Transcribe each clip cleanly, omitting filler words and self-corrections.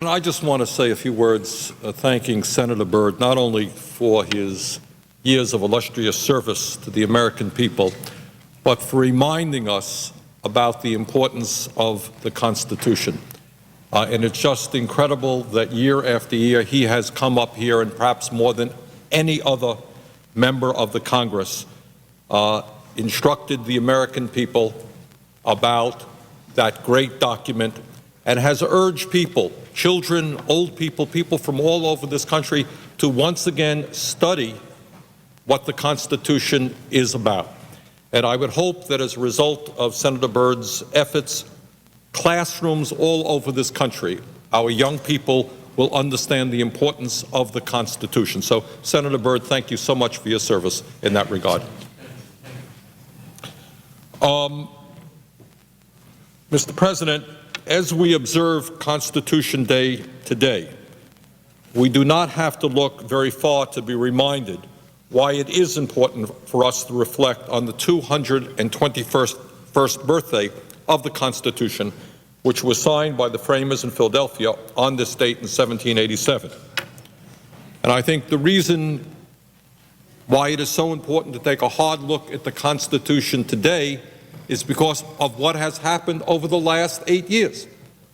And I just want to say a few words thanking Senator Byrd not only for his years of illustrious service to the American people, but for reminding us about the importance of the Constitution. And it's just incredible that year after year he has come up here and perhaps more than any other member of the Congress instructed the American people about that great document and has urged people, children, old people, people from all over this country to once again study what the Constitution is about. And I would hope that as a result of Senator Byrd's efforts, classrooms all over this country, our young people will understand the importance of the Constitution. So, Senator Byrd, thank you so much for your service in that regard. Mr. President, as we observe Constitution Day today, we do not have to look very far to be reminded why it is important for us to reflect on the 221st birthday of the Constitution, which was signed by the framers in Philadelphia on this date in 1787. And I think the reason why it is so important to take a hard look at the Constitution today is because of what has happened over the last 8 years.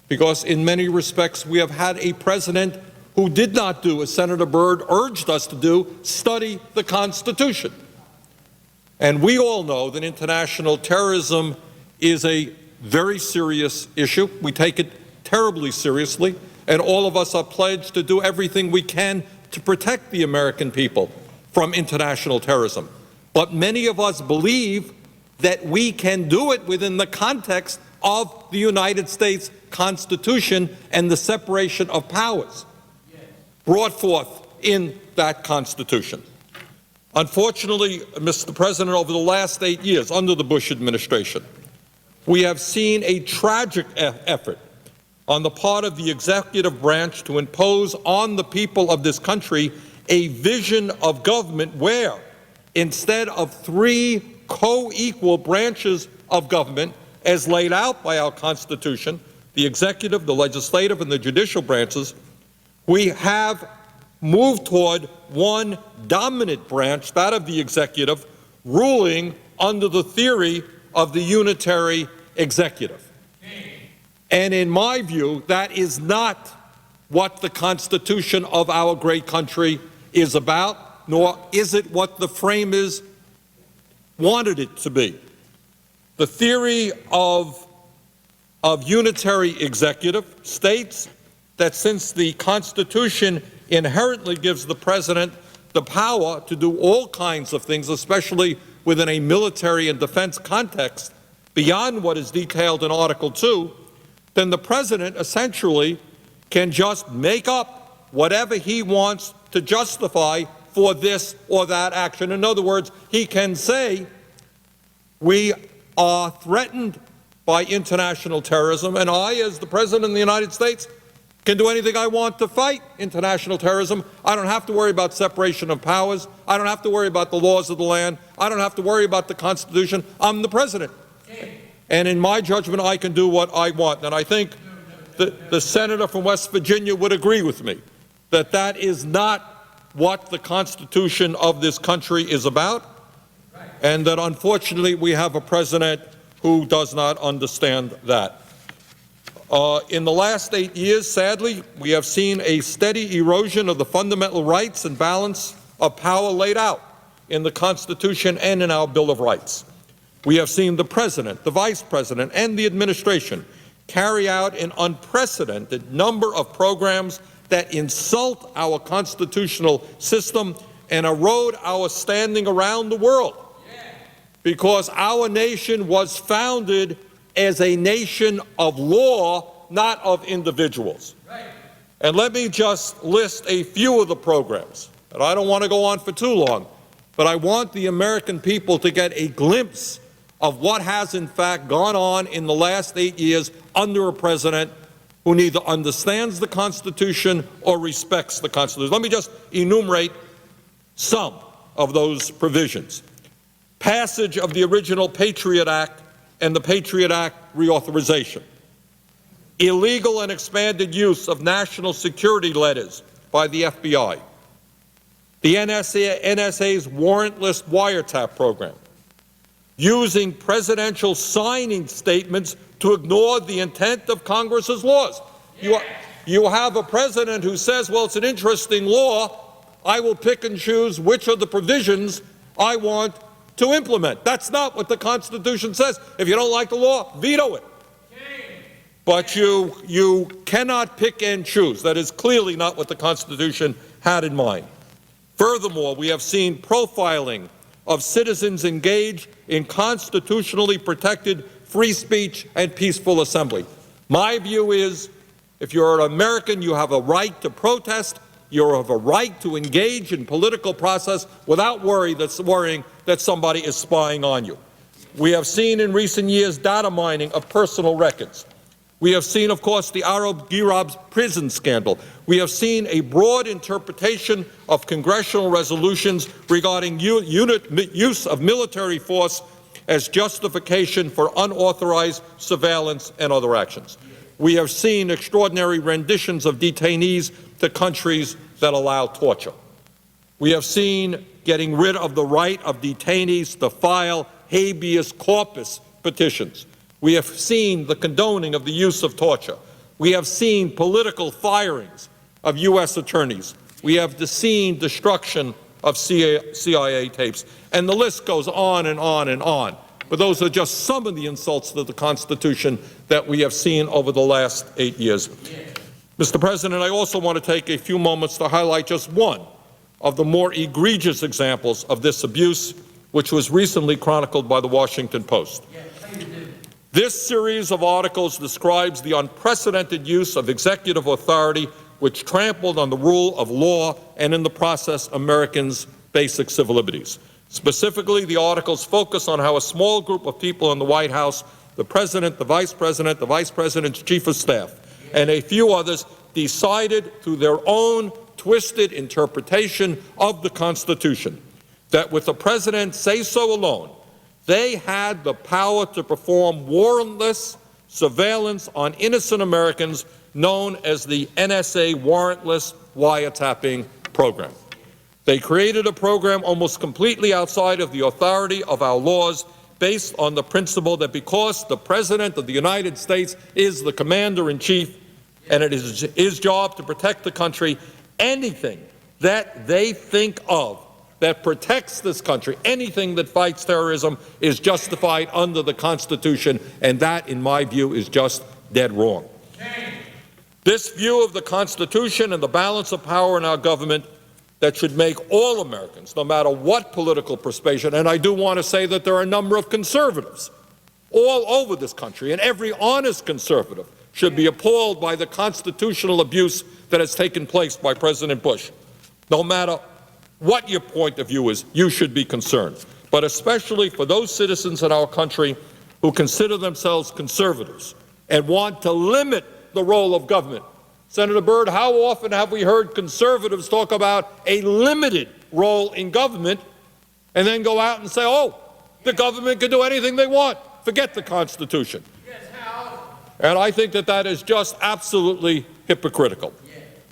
Because in many respects we have had a president who did not do, as Senator Byrd urged us to do, study the Constitution. And we all know that international terrorism is a very serious issue. We take it terribly seriously, and all of us are pledged to do everything we can to protect the American people from international terrorism. But many of us believe that we can do it within the context of the United States Constitution and the separation of powers brought forth in that Constitution. Unfortunately, Mr. President, over the last 8 years under the Bush administration, we have seen a tragic effort on the part of the executive branch to impose on the people of this country a vision of government where, instead of three co-equal branches of government as laid out by our Constitution, the executive, the legislative, and the judicial branches, we have moved toward one dominant branch, that of the executive, ruling under the theory of the unitary executive. And in my view, that is not what the Constitution of our great country is about, nor is it what the framers wanted it to be. The theory of unitary executive states that since the Constitution inherently gives the President the power to do all kinds of things, especially within a military and defense context, beyond what is detailed in Article 2, then the President essentially can just make up whatever he wants to justify for this or that action. In other words, he can say, we are threatened by international terrorism, and I, as the President of the United States, can do anything I want to fight international terrorism. I don't have to worry about separation of powers. I don't have to worry about the laws of the land. I don't have to worry about the Constitution. I'm the President. And in my judgment, I can do what I want. And I think the senator from West Virginia would agree with me that that is not what the Constitution of this country is about, and that unfortunately we have a president who does not understand that. In the last 8 years, sadly, we have seen a steady erosion of the fundamental rights and balance of power laid out in the Constitution and in our Bill of Rights. We have seen the President, the Vice President, and the administration carry out an unprecedented number of programs that insult our constitutional system and erode our standing around the world, because our nation was founded as a nation of law, not of individuals. And let me just list a few of the programs. And I don't want to go on for too long, but I want the American people to get a glimpse of what has in fact gone on in the last 8 years under a president who neither understands the Constitution or respects the Constitution. Let me just enumerate some of those provisions. Passage of the original Patriot Act and the Patriot Act reauthorization. illegal and expanded use of national security letters by the FBI, the NSA's warrantless wiretap program, using presidential signing statements to ignore the intent of Congress's laws. You have a president who says, well, it's an interesting law. I will pick and choose which of the provisions I want to implement. That's not what the Constitution says. If you don't like the law, veto it. But you cannot pick and choose. That is clearly not what the Constitution had in mind. Furthermore, we have seen profiling of citizens engaged in constitutionally protected free speech and peaceful assembly. My view is, if you're an American, you have a right to protest, you have a right to engage in political process without worrying that somebody is spying on you. We have seen in recent years data mining of personal records. We have seen, of course, the Arab Girab's prison scandal. We have seen a broad interpretation of congressional resolutions regarding use of military force as justification for unauthorized surveillance and other actions. We have seen extraordinary renditions of detainees to countries that allow torture. We have seen getting rid of the right of detainees to file habeas corpus petitions. We have seen the condoning of the use of torture. We have seen political firings of U.S. attorneys. We have seen destruction of CIA tapes. And the list goes on and on and on. But those are just some of the insults to the Constitution that we have seen over the last 8 years. Mr. President, I also want to take a few moments to highlight just one of the more egregious examples of this abuse, which was recently chronicled by the Washington Post. This series of articles describes the unprecedented use of executive authority which trampled on the rule of law and, in the process, Americans' basic civil liberties. Specifically, the articles focus on how a small group of people in the White House, the President, the Vice President's Chief of Staff, and a few others, decided through their own twisted interpretation of the Constitution that with the President's say-so alone, they had the power to perform warrantless surveillance on innocent Americans known as the NSA warrantless wiretapping program. They created a program almost completely outside of the authority of our laws, based on the principle that because the President of the United States is the commander-in-chief and it is his job to protect the country, anything that they think of that protects this country, anything that fights terrorism, is justified under the Constitution, and that, in my view, is just dead wrong. This view of the Constitution and the balance of power in our government that should make all Americans, no matter what political persuasion, and I do want to say that there are a number of conservatives all over this country, and every honest conservative should be appalled by the constitutional abuse that has taken place by President Bush. No matter what your point of view is, you should be concerned, but especially for those citizens in our country who consider themselves conservatives and want to limit the role of government. Senator Byrd, how often have we heard conservatives talk about a limited role in government and then go out and say, oh, the government can do anything they want, forget the Constitution? And I think that that is just absolutely hypocritical.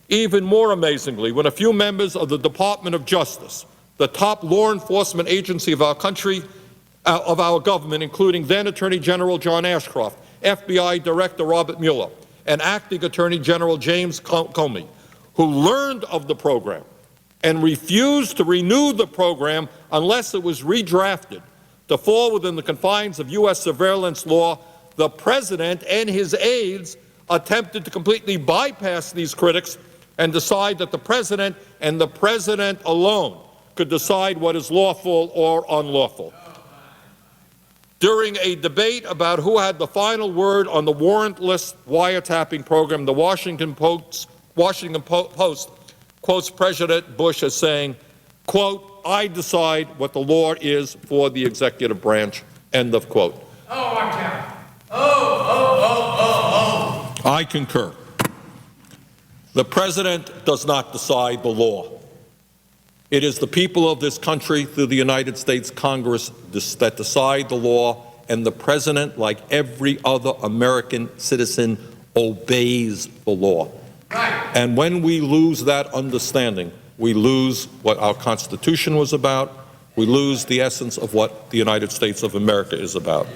Even more amazingly, when a few members of the Department of Justice, the top law enforcement agency of our country, of our government, including then Attorney General John Ashcroft, FBI Director Robert Mueller, and Acting Attorney General James Comey, who learned of the program and refused to renew the program unless it was redrafted to fall within the confines of U.S. surveillance law, the President and his aides attempted to completely bypass these critics and decide that the President and the President alone could decide what is lawful or unlawful. During a debate about who had the final word on the warrantless wiretapping program, the Washington Post quotes President Bush as saying, quote, "I decide what the law is for the executive branch," end of quote. Oh, watch out. Oh. I concur. The President does not decide the law. It is the people of this country, through the United States Congress, that decide the law, and the President, like every other American citizen, obeys the law. And when we lose that understanding, we lose what our Constitution was about. We lose the essence of what the United States of America is about.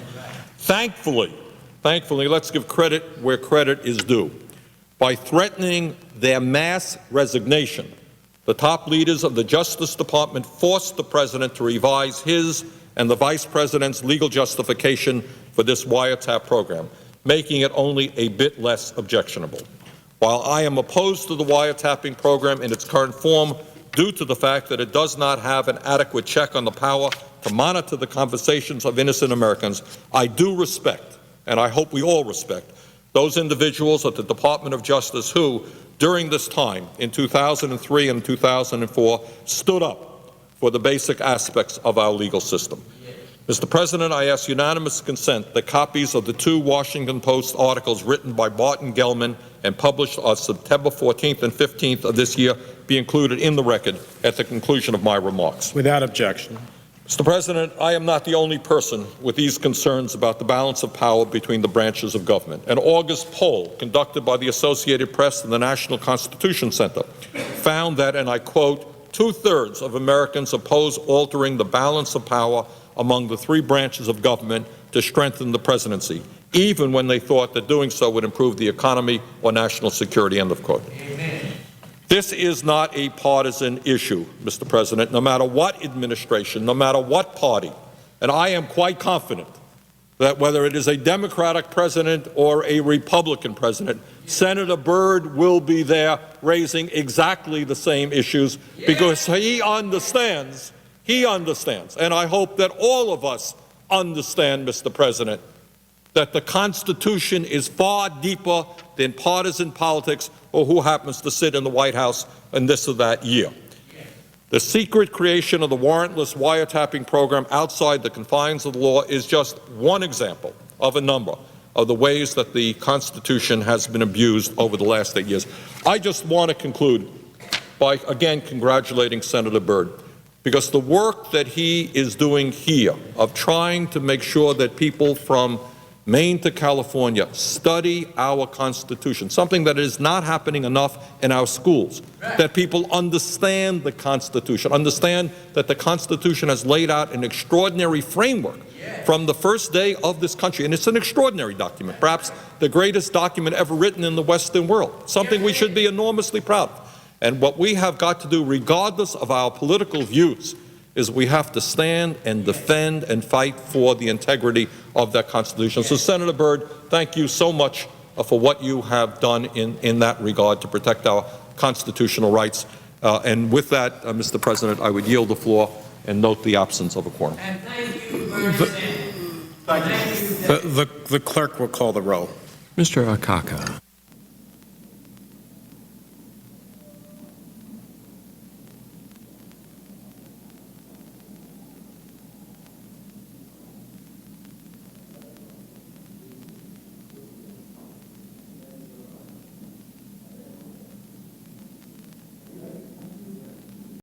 Thankfully, let's give credit where credit is due. By threatening their mass resignation, the top leaders of the Justice Department forced the President to revise his and the Vice President's legal justification for this wiretap program, making it only a bit less objectionable. While I am opposed to the wiretapping program in its current form due to the fact that it does not have an adequate check on the power to monitor the conversations of innocent Americans, I do respect, and I hope we all respect, those individuals at the Department of Justice who, during this time, in 2003 and 2004, stood up for the basic aspects of our legal system. Mr. President, I ask unanimous consent that copies of the 2 Washington Post articles written by Barton Gellman and published on September 14th and 15th of this year be included in the record at the conclusion of my remarks. Without objection. Mr. President, I am not the only person with these concerns about the balance of power between the branches of government. An August poll conducted by the Associated Press and the National Constitution Center found that, and I quote, 2/3 of Americans oppose altering the balance of power among the 3 branches of government to strengthen the presidency, even when they thought that doing so would improve the economy or national security, end of quote. Amen. This is not a partisan issue, Mr. President, no matter what administration, no matter what party. And I am quite confident that whether it is a Democratic president or a Republican president, Senator Byrd will be there raising exactly the same issues because he understands, and I hope that all of us understand, Mr. President, that the Constitution is far deeper than partisan politics or who happens to sit in the White House in this or that year. The secret creation of the warrantless wiretapping program outside the confines of the law is just one example of a number of the ways that the Constitution has been abused over the last 8 years. I just want to conclude by, again, congratulating Senator Byrd, because the work that he is doing here of trying to make sure that people from Maine to California study our Constitution, something that is not happening enough in our schools, that people understand the Constitution, understand that the Constitution has laid out an extraordinary framework from the first day of this country. And it's an extraordinary document, perhaps the greatest document ever written in the Western world, something we should be enormously proud of. And what we have got to do, regardless of our political views, is we have to stand and defend and fight for the integrity of that Constitution. So, Senator Byrd, thank you so much for what you have done in that regard to protect our constitutional rights. And with that, Mr. President, I would yield the floor and note the absence of a quorum. And thank you, Bernie Sanders. The clerk will call the roll. Mr. Akaka.